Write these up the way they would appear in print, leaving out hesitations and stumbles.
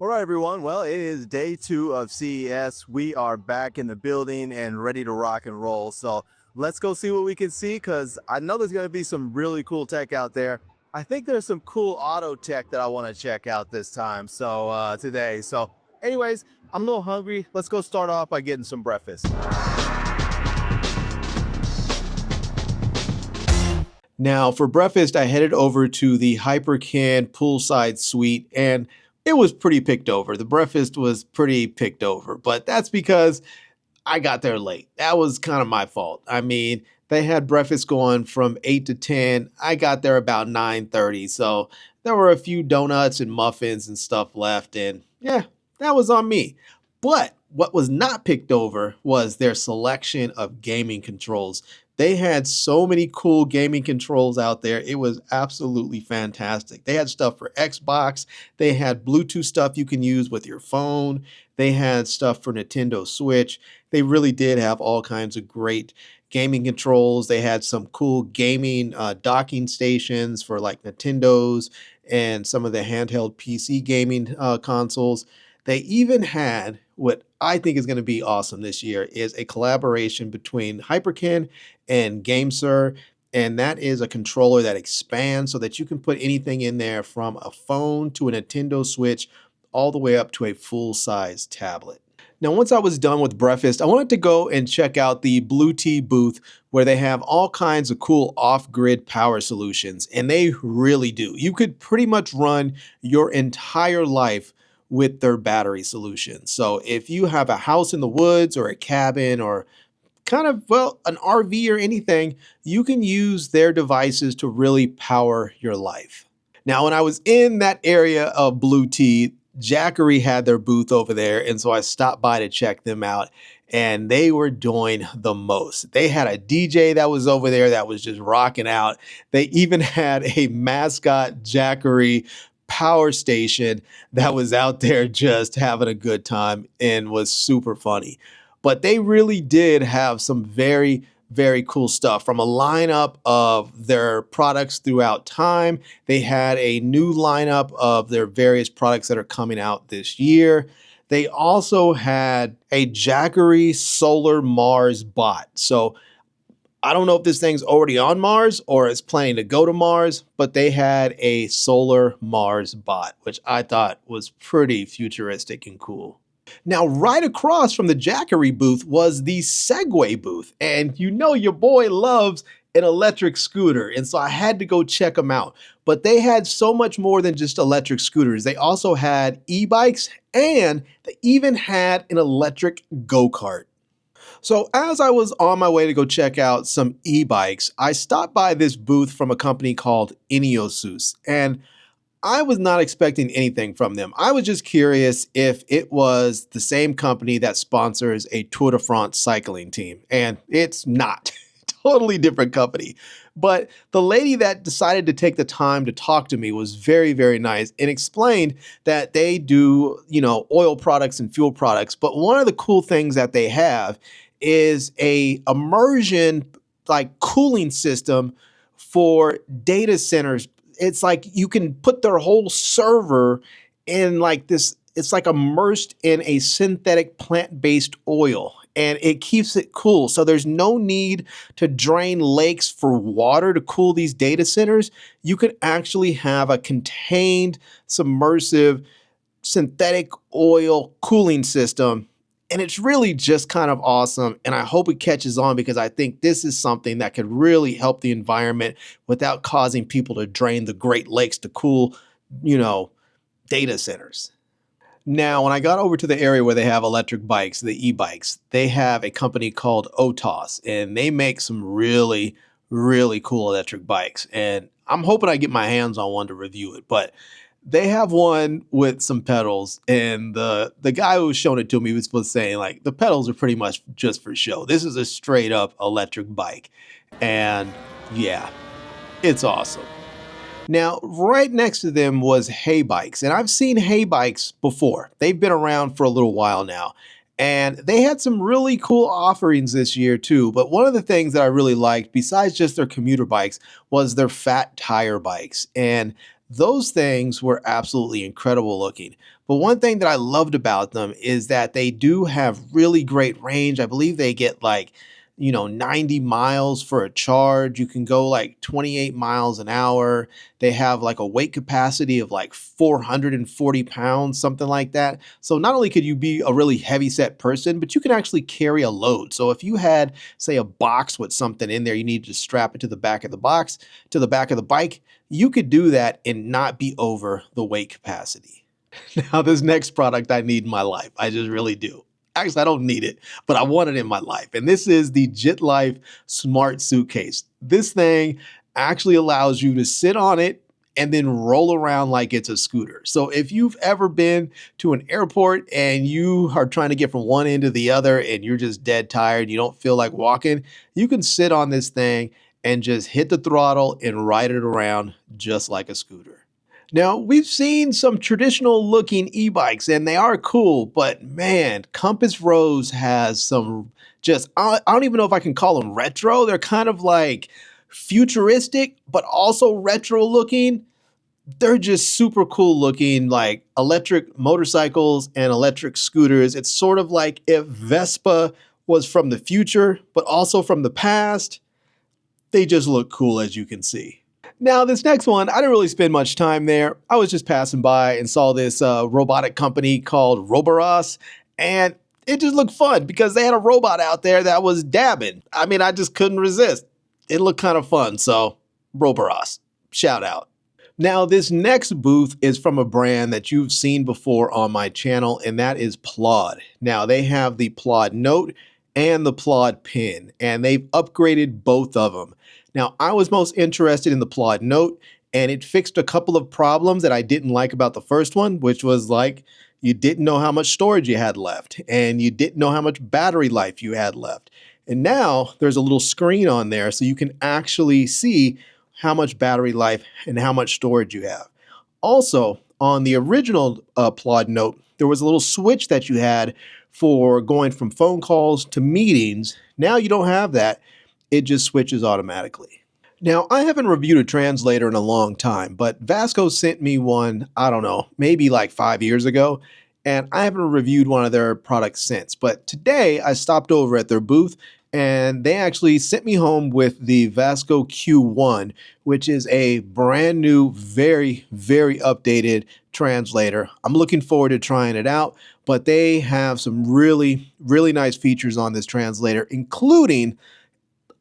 All right, everyone. Well, it is day 2 of CES. We are back in the building and ready to rock and roll. So let's go see what we can see because I know there's going to be some really cool tech out there. I think there's some cool auto tech that I want to check out this time. Today. So anyways, I'm a little hungry. Let's go start off by getting some breakfast. Now, for breakfast, I headed over to the Hyperkin poolside suite, and it was pretty picked over. The breakfast was pretty picked over, but that's because I got there late. That was kind of my fault. I mean, they had breakfast going from 8 to 10. I got there about 9:30, so there were a few donuts and muffins and stuff left, and yeah, that was on me. But what was not picked over was their selection of gaming controls. They had so many cool gaming controls out there. It was absolutely fantastic. They had stuff for Xbox. They had Bluetooth stuff you can use with your phone. They had stuff for Nintendo Switch. They really did have all kinds of great gaming controls. They had some cool gaming docking stations for like Nintendos and some of the handheld PC gaming consoles. They even had what I think is going to be awesome this year is a collaboration between Hyperkin and GameSir, and that is a controller that expands so that you can put anything in there from a phone to a Nintendo Switch all the way up to a full-size tablet. Now, once I was done with breakfast, I wanted to go and check out the Blue Tea booth where they have all kinds of cool off-grid power solutions, and they really do. You could pretty much run your entire life with their battery solutions. So if you have a house in the woods or a cabin or kind of, well, an RV or anything, you can use their devices to really power your life. Now, when I was in that area of Blue Tea, Jackery had their booth over there, and so I stopped by to check them out, and they were doing the most. They had a DJ that was over there that was just rocking out. They even had a mascot Jackery power station that was out there just having a good time and was super funny. But they really did have some very, very cool stuff from a lineup of their products throughout time. They had a new lineup of their various products that are coming out this year. They also had a Jackery Solar Mars bot. So I don't know if this thing's already on Mars or it's planning to go to Mars, but they had a solar Mars bot, which I thought was pretty futuristic and cool. Now, right across from the Jackery booth was the Segway booth, and you know your boy loves an electric scooter, and so I had to go check them out. But they had so much more than just electric scooters. They also had e-bikes, and they even had an electric go-kart. So as I was on my way to go check out some e-bikes, I stopped by this booth from a company called Ineosus, and I was not expecting anything from them. I was just curious if it was the same company that sponsors a Tour de France cycling team, and it's not. Totally different company. But the lady that decided to take the time to talk to me was very, very nice and explained that they do, oil products and fuel products. But one of the cool things that they have is a immersion like cooling system for data centers. It's like you can put their whole server in like this, it's like immersed in a synthetic plant-based oil, and it keeps it cool. So there's no need to drain lakes for water to cool these data centers. You can actually have a contained, submersive, synthetic oil cooling system. And it's really just kind of awesome. And I hope it catches on because I think this is something that could really help the environment without causing people to drain the Great Lakes to cool, data centers. Now, when I got over to the area where they have electric bikes, the e-bikes, they have a company called Otos, and they make some really, really cool electric bikes. And I'm hoping I get my hands on one to review it, but they have one with some pedals, and the guy who was showing it to me was saying like the pedals are pretty much just for show. This is a straight up electric bike, and yeah, it's awesome. Now, right next to them was Hay Bikes, and I've seen Hay Bikes before. They've been around for a little while now, and they had some really cool offerings this year too. But one of the things that I really liked, besides just their commuter bikes, was their fat tire bikes. And those things were absolutely incredible looking. But one thing that I loved about them is that they do have really great range. I believe they get like, 90 miles for a charge. You can go like 28 miles an hour. They have like a weight capacity of like 440 pounds, something like that. So not only could you be a really heavy set person, but you can actually carry a load. So if you had, say, a box with something in there, you needed to strap it to the back of the box, to the back of the bike, you could do that and not be over the weight capacity. Now, this next product I need in my life. I just really do. Actually, I don't need it, but I want it in my life. And this is the JitLife Smart Suitcase. This thing actually allows you to sit on it and then roll around like it's a scooter. So if you've ever been to an airport and you are trying to get from one end to the other and you're just dead tired, you don't feel like walking, you can sit on this thing and just hit the throttle and ride it around just like a scooter. Now, we've seen some traditional looking e-bikes and they are cool, but man, Compass Rose has some I don't even know if I can call them retro. They're kind of like futuristic, but also retro looking. They're just super cool looking, like electric motorcycles and electric scooters. It's sort of like if Vespa was from the future, but also from the past. They just look cool, as you can see. Now, this next one, I didn't really spend much time there. I was just passing by and saw this robotic company called Robotics, and it just looked fun because they had a robot out there that was dabbing. I mean, I just couldn't resist. It looked kind of fun, so Robotics, shout out. Now, this next booth is from a brand that you've seen before on my channel, and that is Plod. Now, they have the Plod Note and the Plod Pen, and they've upgraded both of them. Now, I was most interested in the Plod Note, and it fixed a couple of problems that I didn't like about the first one, which was like you didn't know how much storage you had left, and you didn't know how much battery life you had left. And now there's a little screen on there so you can actually see how much battery life and how much storage you have. Also, on the original Plod Note, there was a little switch that you had for going from phone calls to meetings. Now you don't have that. It just switches automatically. Now, I haven't reviewed a translator in a long time, but Vasco sent me one, I don't know, maybe like 5 years ago, and I haven't reviewed one of their products since. But today I stopped over at their booth and they actually sent me home with the Vasco Q1, which is a brand new, very, very updated translator. I'm looking forward to trying it out, but they have some really, really nice features on this translator, including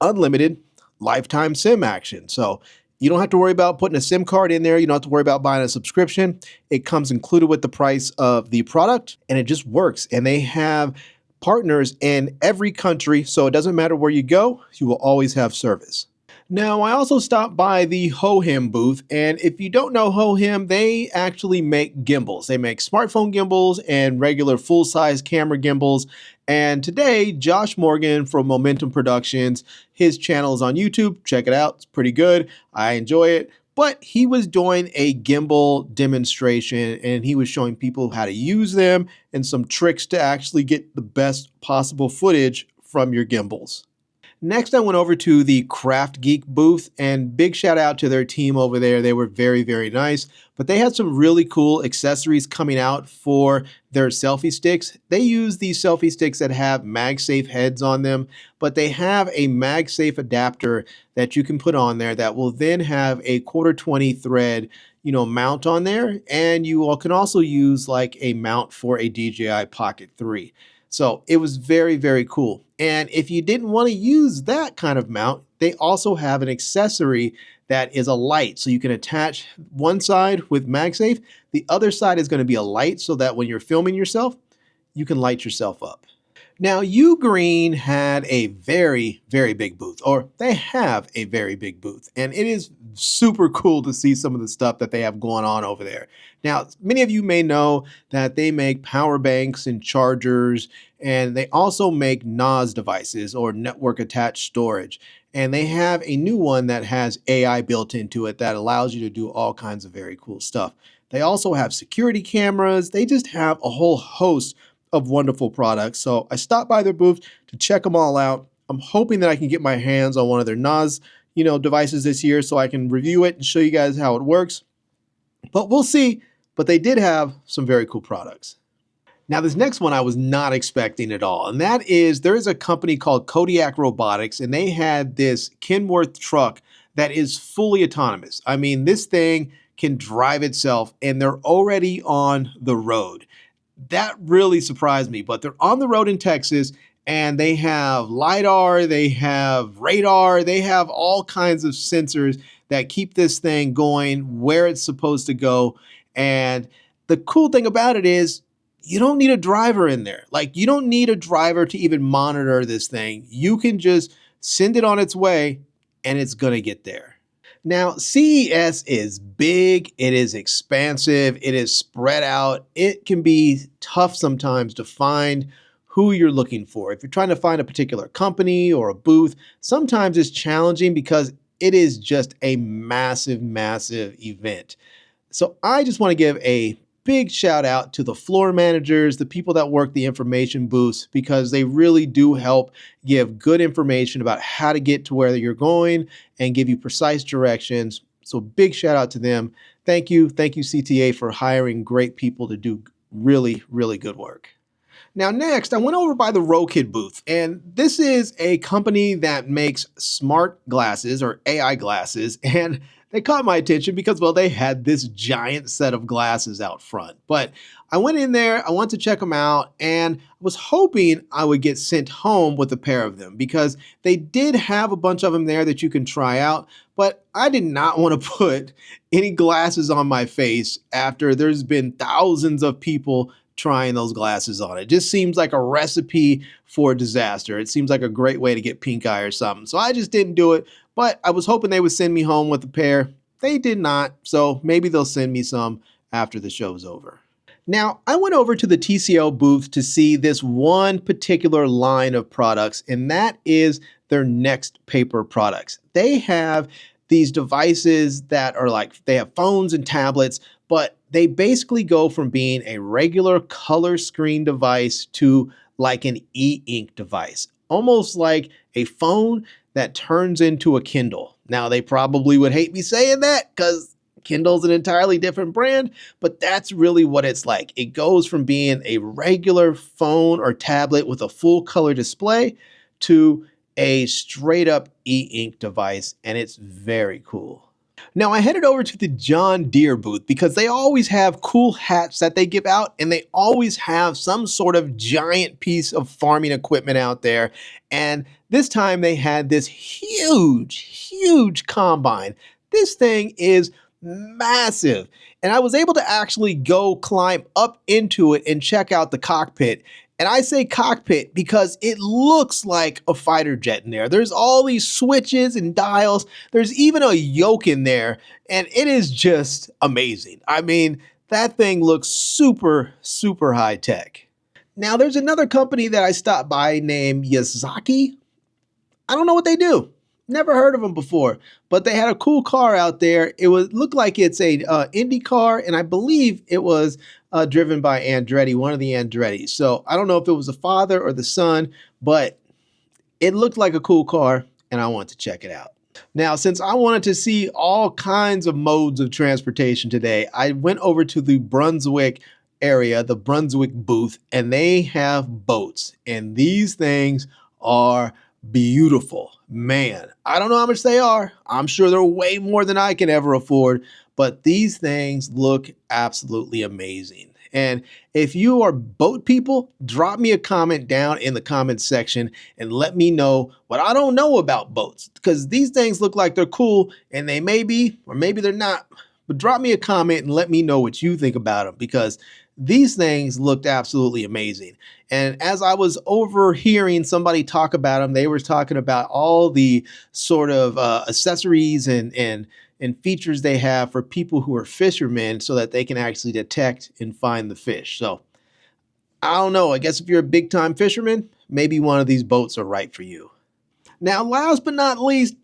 unlimited lifetime SIM action. So you don't have to worry about putting a SIM card in there. You don't have to worry about buying a subscription. It comes included with the price of the product, and it just works. And they have partners in every country, so it doesn't matter where you go, you will always have service. Now, I also stopped by the Hohem booth, and if you don't know Hohem, they actually make gimbals. They make smartphone gimbals and regular full-size camera gimbals. And today, Josh Morgan from Momentum Productions, his channel is on YouTube. Check it out. It's pretty good. I enjoy it. But he was doing a gimbal demonstration and he was showing people how to use them and some tricks to actually get the best possible footage from your gimbals. Next, I went over to the Craft Geek booth, and big shout out to their team over there. They were very, very nice, but they had some really cool accessories coming out for their selfie sticks. They use these selfie sticks that have MagSafe heads on them, but they have a MagSafe adapter that you can put on there that will then have a 1/4-20 thread, mount on there, and you can also use like a mount for a DJI Pocket 3. So it was very, very cool. And if you didn't want to use that kind of mount, they also have an accessory that is a light. So you can attach one side with MagSafe. The other side is going to be a light so that when you're filming yourself, you can light yourself up. Now, UGreen had a very, very big booth, or they have a very big booth, and it is super cool to see some of the stuff that they have going on over there. Now, many of you may know that they make power banks and chargers, and they also make NAS devices, or network attached storage. And they have a new one that has AI built into it that allows you to do all kinds of very cool stuff. They also have security cameras. They just have a whole host of wonderful products. So I stopped by their booth to check them all out. I'm hoping that I can get my hands on one of their NAS, devices this year so I can review it and show you guys how it works. But we'll see. but they did have some very cool products. Now, this next one I was not expecting at all, and that is there is a company called Kodiak Robotics, and they had this Kenworth truck that is fully autonomous. I mean, this thing can drive itself, and they're already on the road. That really surprised me, but they're on the road in Texas, and they have LiDAR, they have radar, they have all kinds of sensors that keep this thing going where it's supposed to go. And the cool thing about it is you don't need a driver in there. Like, you don't need a driver to even monitor this thing. You can just send it on its way and it's going to get there. Now, CES is big, it is expansive, it is spread out. It can be tough sometimes to find who you're looking for. If you're trying to find a particular company or a booth, sometimes it's challenging because it is just a massive, massive event. So I just want to give a big shout out to the floor managers, the people that work the information booths, because they really do help give good information about how to get to where you're going and give you precise directions. So big shout out to them. Thank you. Thank you, CTA, for hiring great people to do really, really good work. Now, next, I went over by the Rokid booth, and this is a company that makes smart glasses or AI glasses, and they caught my attention because, well, they had this giant set of glasses out front. But I went in there, I wanted to check them out, and was hoping I would get sent home with a pair of them because they did have a bunch of them there that you can try out, but I did not want to put any glasses on my face after there's been thousands of people trying those glasses on. It just seems like a recipe for disaster. It seems like a great way to get pink eye or something. So I just didn't do it, but I was hoping they would send me home with a pair. They did not, so maybe they'll send me some after the show's over. Now, I went over to the TCL booth to see this one particular line of products, and that is their Next Paper products. They have these devices that are like, they have phones and tablets, but they basically go from being a regular color screen device to like an e-ink device, almost like a phone that turns into a Kindle. Now, they probably would hate me saying that because Kindle's an entirely different brand, but that's really what it's like. It goes from being a regular phone or tablet with a full color display to a straight up e-ink device, and it's very cool. Now, I headed over to the John Deere booth because they always have cool hats that they give out, and they always have some sort of giant piece of farming equipment out there. And this time they had this huge, huge combine. This thing is massive. And I was able to actually go climb up into it and check out the cockpit. And I say cockpit because it looks like a fighter jet in there. There's all these switches and dials. There's even a yoke in there, and it is just amazing. I mean, that thing looks super, super high tech. Now, there's another company that I stopped by named Yazaki. I don't know what they do. Never heard of them before, but they had a cool car out there. It looked like it's a Indy car, and I believe it was driven by Andretti, one of the Andrettis. So I don't know if it was the father or the son, but it looked like a cool car, and I wanted to check it out. Now, since I wanted to see all kinds of modes of transportation today, I went over to the Brunswick area, the Brunswick booth, and they have boats, and these things are beautiful. Man, I don't know how much they are. I'm sure they're way more than I can ever afford, but these things look absolutely amazing. And if you are boat people, drop me a comment down in the comments section and let me know what I don't know about boats, because these things look like they're cool, and they may be, or maybe they're not, but drop me a comment and let me know what you think about them, because these things looked absolutely amazing. And as I was overhearing somebody talk about them, they were talking about all the sort of accessories and features they have for people who are fishermen so that they can actually detect and find the fish. So I don't know. I guess if you're a big time fisherman, maybe one of these boats are right for you. Now, last but not least,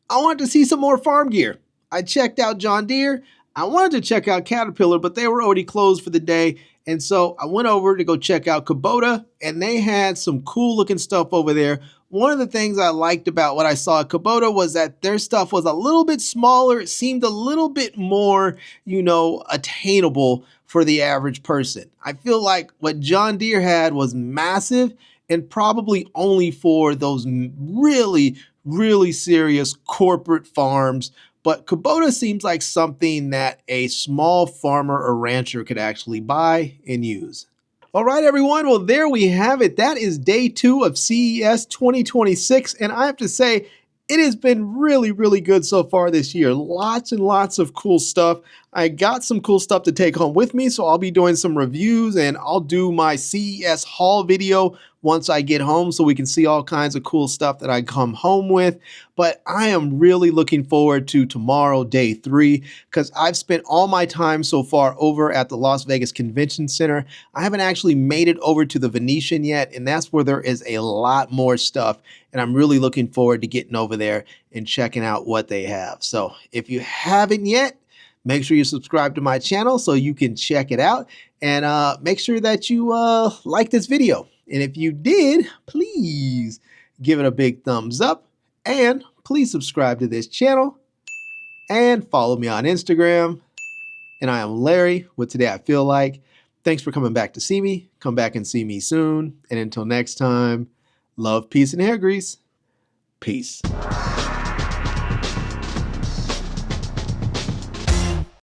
I wanted to see some more farm gear. I checked out John Deere. I wanted to check out Caterpillar, but they were already closed for the day. And so I went over to go check out Kubota, and they had some cool looking stuff over there. one of the things I liked about what I saw at Kubota was that their stuff was a little bit smaller. It seemed a little bit more, attainable for the average person. I feel like what John Deere had was massive and probably only for those really, really serious corporate farms. But Kubota seems like something that a small farmer or rancher could actually buy and use. All right, everyone. Well, there we have it. That is day 2 of CES 2026. And I have to say, it has been really, really good so far this year. Lots and lots of cool stuff. I got some cool stuff to take home with me, so I'll be doing some reviews and I'll do my CES haul video once I get home so we can see all kinds of cool stuff that I come home with. But I am really looking forward to tomorrow, day 3, because I've spent all my time so far over at the Las Vegas Convention Center. I haven't actually made it over to the Venetian yet, and that's where there is a lot more stuff. And I'm really looking forward to getting over there and checking out what they have. So if you haven't yet, make sure you subscribe to my channel so you can check it out, and make sure that you like this video. And if you did, please give it a big thumbs up, and please subscribe to this channel and follow me on Instagram. And I am Larry with Today I Feel Like. Thanks for coming back to see me. Come back and see me soon. And until next time, love, peace, and hair grease. Peace.